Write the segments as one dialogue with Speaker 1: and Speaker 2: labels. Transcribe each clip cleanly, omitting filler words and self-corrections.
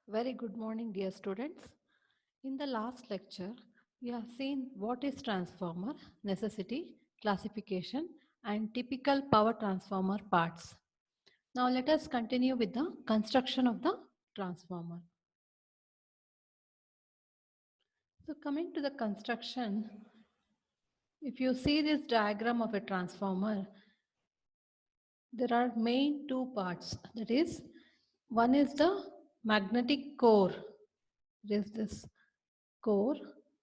Speaker 1: Very good morning, dear students. In the last lecture, we have seen what is transformer, necessity, classification, and typical power transformer parts. Now let us continue with the construction of the transformer. So coming to the construction, if you see this diagram of a transformer, there are main two parts. That is, one is the magnetic core. There is this core,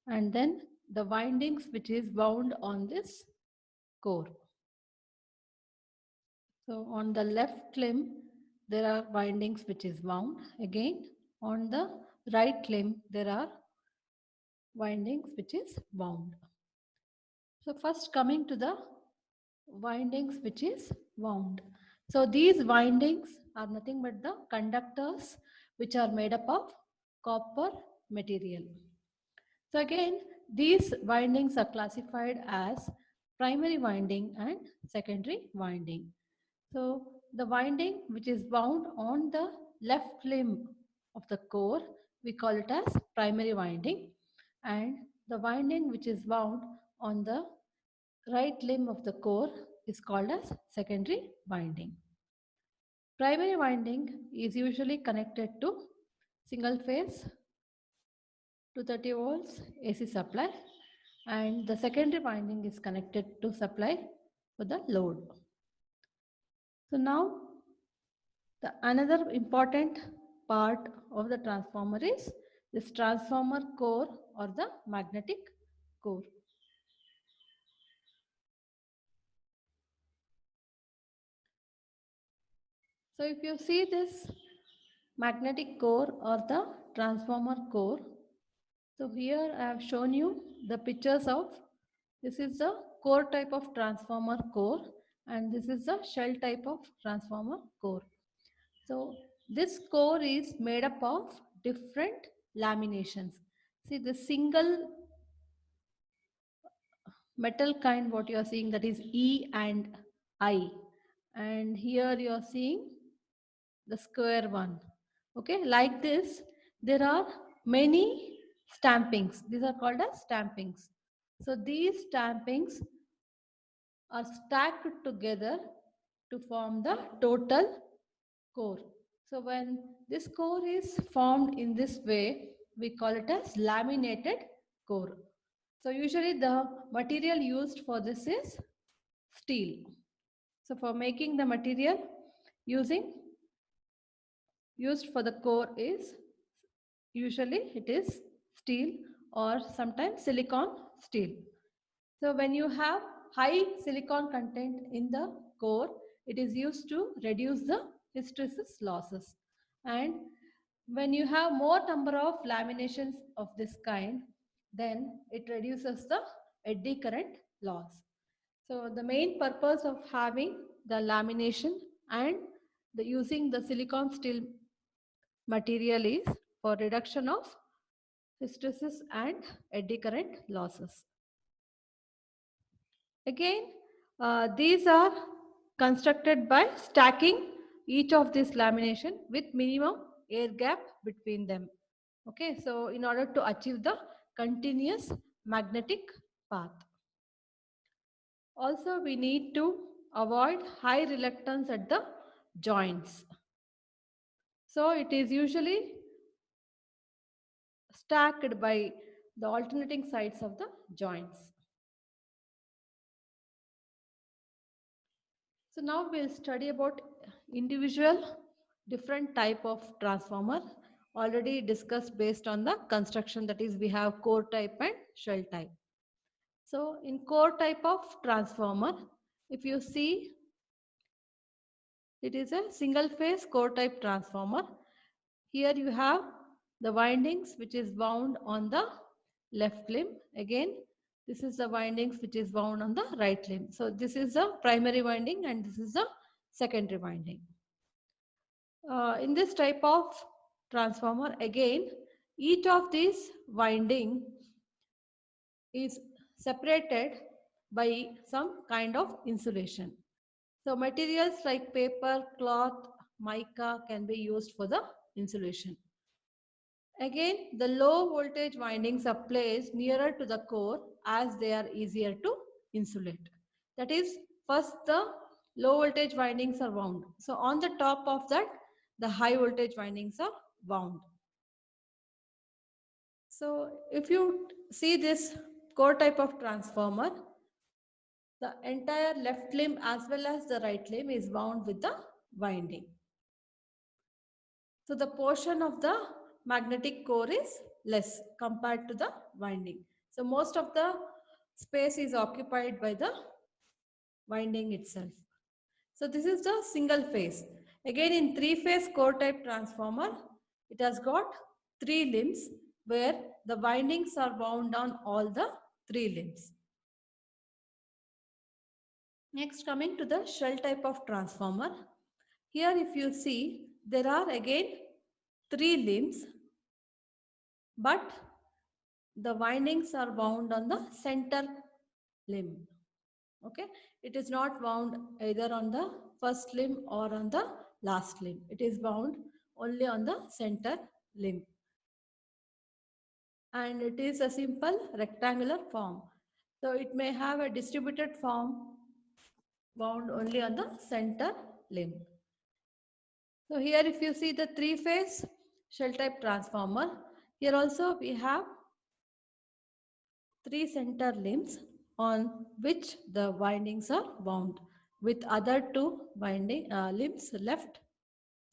Speaker 1: and then the windings which is wound on this core. So on the left limb, there are windings which is wound. Again, on the right limb, there are windings which is wound. So first coming to the windings which is wound. So these windings are nothing but the conductors which are made up of copper material. So again, these windings are classified as primary winding and secondary winding. So the winding which is wound on the left limb of the core, we call it as primary winding, and the winding which is wound on the right limb of the core is called as secondary winding. Primary winding is usually connected to single phase 230 volts AC supply, and the secondary winding is connected to supply for the load. So now the another important part of the transformer is this transformer core or the magnetic core. So if you see this magnetic core or the transformer core, so here I have shown you the pictures of, this is the core type of transformer core, and this is the shell type of transformer core. So this core is made up of different laminations. See the single metal kind what you are seeing, that is E and I, and here you are seeing the square one. Okay, like this there are many stampings. These are called as stampings. So these stampings are stacked together to form the total core. So when this core is formed in this way, we call it as laminated core. So usually the material used for this is steel. So for making the material used for the core is usually it is steel or sometimes silicon steel. So when you have high silicon content in the core, it is used to reduce the hysteresis losses. And when you have more number of laminations of this kind, then it reduces the eddy current loss. So the main purpose of having the lamination and the using the silicon steel material is for reduction of hysteresis and eddy current losses. Again, these are constructed by stacking each of this lamination with minimum air gap between them. Okay, so in order to achieve the continuous magnetic path. Also, we need to avoid high reluctance at the joints. So it is usually stacked by the alternating sides of the joints. So now we'll study about individual different type of transformer already discussed based on the construction, that is we have core type and shell type. So in core type of transformer, if you see, it is a single phase core type transformer. Here you have the windings which is wound on the left limb. Again, this is the windings which is wound on the right limb. So this is the primary winding and this is the secondary winding. In this type of transformer, again, each of these winding is separated by some kind of insulation. So materials like paper, cloth, mica can be used for the insulation. Again, the low voltage windings are placed nearer to the core as they are easier to insulate. That is, first the low voltage windings are wound. So on the top of that, the high voltage windings are wound. So if you see this core type of transformer, the entire left limb as well as the right limb is wound with the winding. So the portion of the magnetic core is less compared to the winding. So most of the space is occupied by the winding itself. So this is the single phase. Again, in three-phase core type transformer, it has got three limbs where the windings are wound on all the three limbs. Next, coming to the shell type of transformer. Here if you see, there are again three limbs, but the windings are wound on the center limb. Okay, it is not wound either on the first limb or on the last limb. It is wound only on the center limb, and it is a simple rectangular form. So it may have a distributed form wound only on the center limb. So here if you see the three-phase shell type transformer, here also we have three center limbs on which the windings are wound, with other two winding limbs left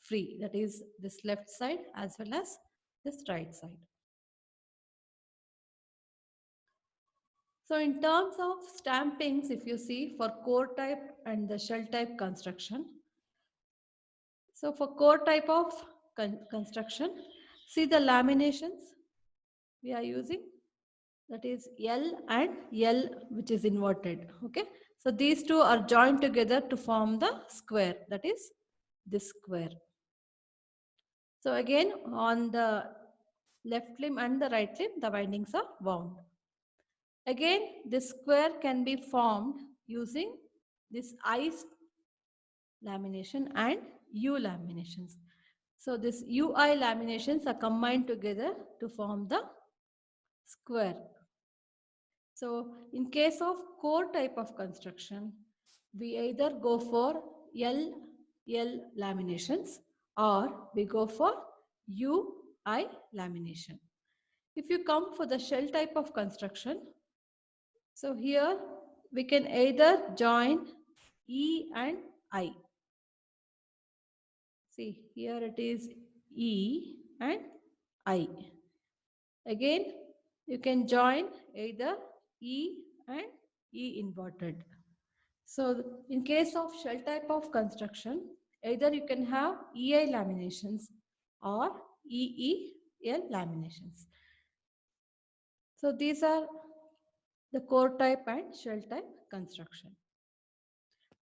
Speaker 1: free, that is this left side as well as this right side. So in terms of stampings, if you see for core type and the shell type construction, so for core type of construction, see the laminations we are using, that is L and L, which is inverted. Okay, so these two are joined together to form the square, that is this square. So again, on the left limb and the right limb, the windings are wound. Again, this square can be formed using this I lamination and U laminations. So this UI laminations are combined together to form the square. So in case of core type of construction, we either go for L laminations or we go for UI lamination. If you come for the shell type of construction, so here we can either join E and I. See, here it is E and I. Again, you can join either E and E inverted. So in case of shell type of construction, either you can have EI laminations or EEL laminations. So these are the core type and shell type construction.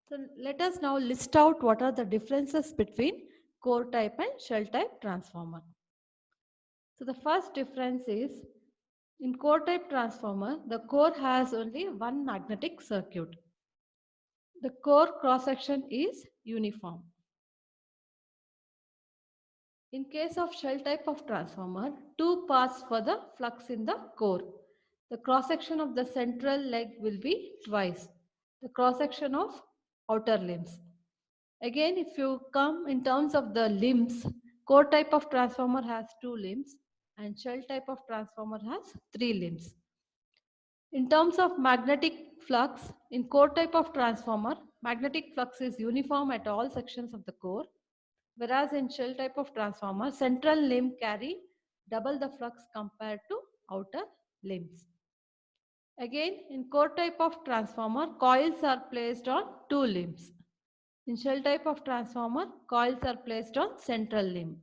Speaker 1: So let us now list out what are the differences between core type and shell type transformer. So the first difference is in core type transformer, the core has only one magnetic circuit. The core cross section is uniform. In case of shell type of transformer, two paths for the flux in the core. The cross section of the central leg will be twice the cross section of outer limbs. Again, if you come in terms of the limbs, core type of transformer has two limbs and shell type of transformer has three limbs. In terms of magnetic flux, in core type of transformer, magnetic flux is uniform at all sections of the core, whereas in shell type of transformer, central limb carry double the flux compared to outer limbs. Again, in core type of transformer, coils are placed on two limbs. In shell type of transformer, coils are placed on central limb.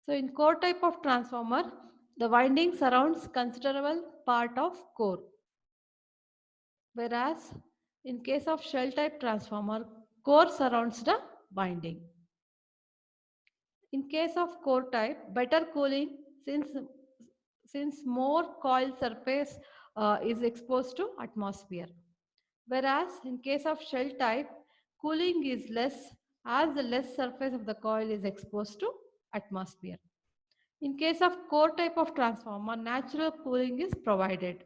Speaker 1: So in core type of transformer, the winding surrounds considerable part of core. Whereas in case of shell type transformer, core surrounds the winding. In case of core type, better cooling since more coil surface is exposed to atmosphere. Whereas in case of shell type, cooling is less as the less surface of the coil is exposed to atmosphere. In case of core type of transformer, natural cooling is provided.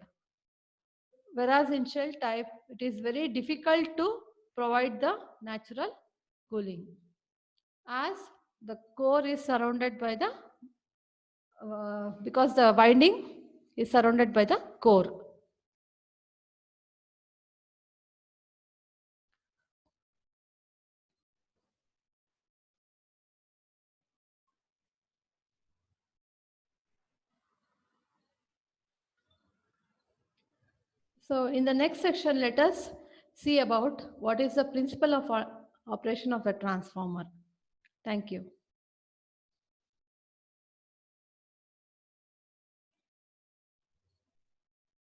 Speaker 1: Whereas in shell type, it is very difficult to provide the natural cooling, as the core is surrounded by the, because the winding is surrounded by the core. So in the next section, let us see about what is the principle of operation of a transformer. Thank you.